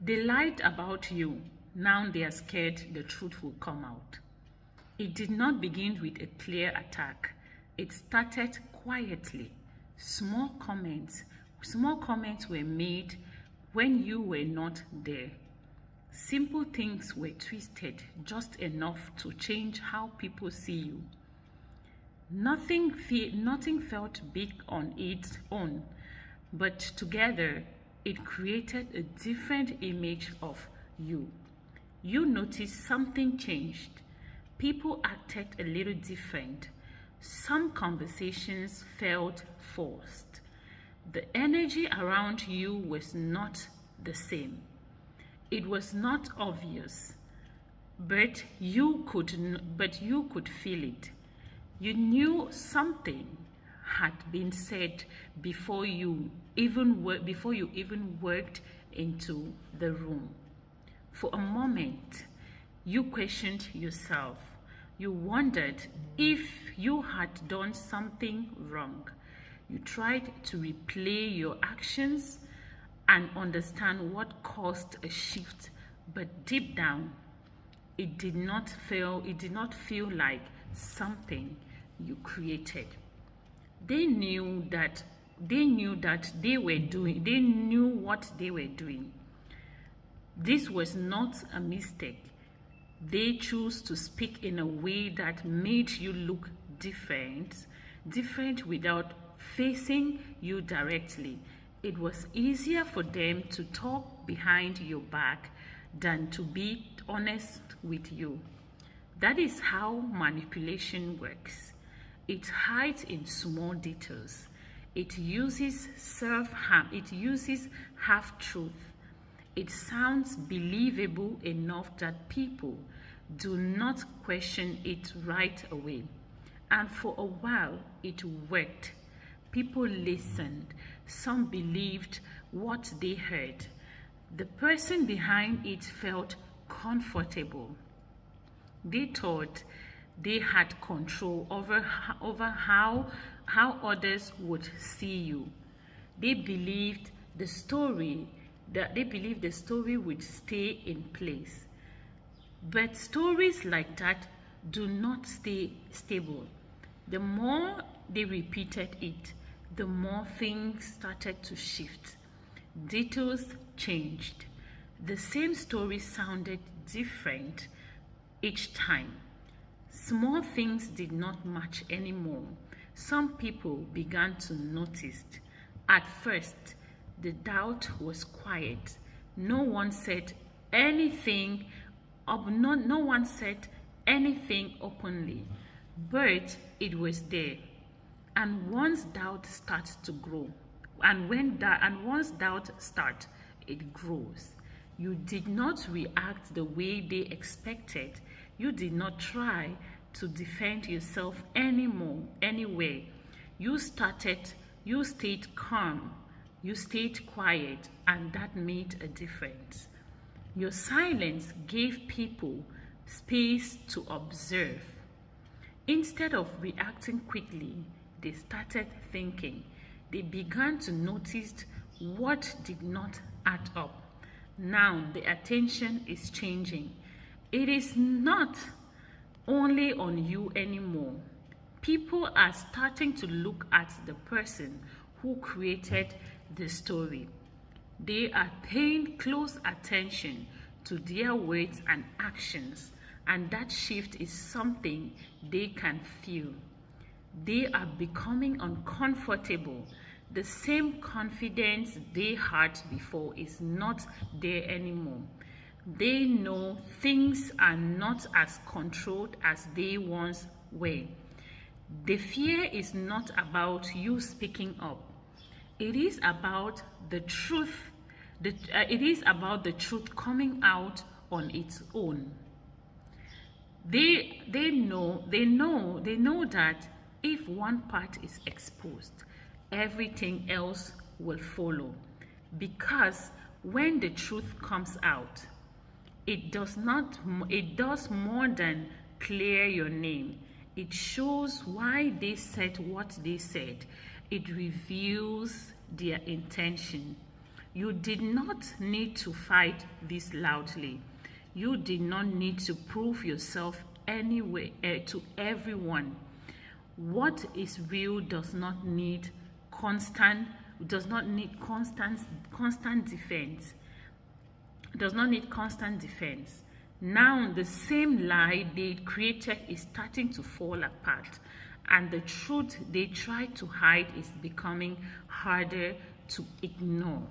They lied about you. Now they are scared the truth will come out. It did not begin with a clear attack. It started quietly. Small comments. Small comments were made when you were not there. Simple things were twisted just enough to change how people see you. Nothing felt big on its own, but together it created a different image of you. You noticed something changed. People acted a little different. Some conversations felt forced. The energy around you was not the same. It was not obvious, but you could feel it. You knew something had been said before you even walked into the room. For a moment, you questioned yourself. You wondered if you had done something wrong. You tried to replay your actions and understand what caused a shift, but deep down, it did not feel like something you created. They knew what they were doing. This was not a mistake. They chose to speak in a way that made you look different without facing you directly. It was easier for them to talk behind your back than to be honest with you. That is how manipulation works. It hides in small details. It uses self-harm. It uses half-truth. It sounds believable enough that people do not question it right away. And for a while, it worked. People listened. Some believed what they heard. The person behind it felt comfortable. They thought they had control over how others would see you. They believed the story would stay in place. But stories like that do not stay stable. The more they repeated it, the more things started to shift. Details changed. The same story sounded different each time. Small things did not match anymore. Some people began to notice. At first, the doubt was quiet. No one said anything openly, but it was there. And once doubt starts to grow, once doubt starts, it grows. You did not react the way they expected. You did not try to defend yourself anyway. You stayed calm. You stayed quiet, and that made a difference. Your silence gave people space to observe. Instead of reacting quickly, they started thinking. They began to notice what did not add up. Now the attention is changing. It is not only on you anymore. People are starting to look at the person who created the story. They are paying close attention to their words and actions, and that shift is something they can feel. They are becoming uncomfortable. The same confidence they had before is not there anymore. They know things are not as controlled as they once were. The fear is not about you speaking up. It is about the truth. It is about the truth coming out on its own. They know that if one part is exposed, everything else will follow. Because when the truth comes out, it does more than clear your name. It shows why they said what they said. It reveals their intention. You did not need to fight this loudly. You did not need to prove yourself anyway to everyone. What is real does not need constant defense. Does not need constant defense. Now the same lie they created is starting to fall apart, and the truth they try to hide is becoming harder to ignore.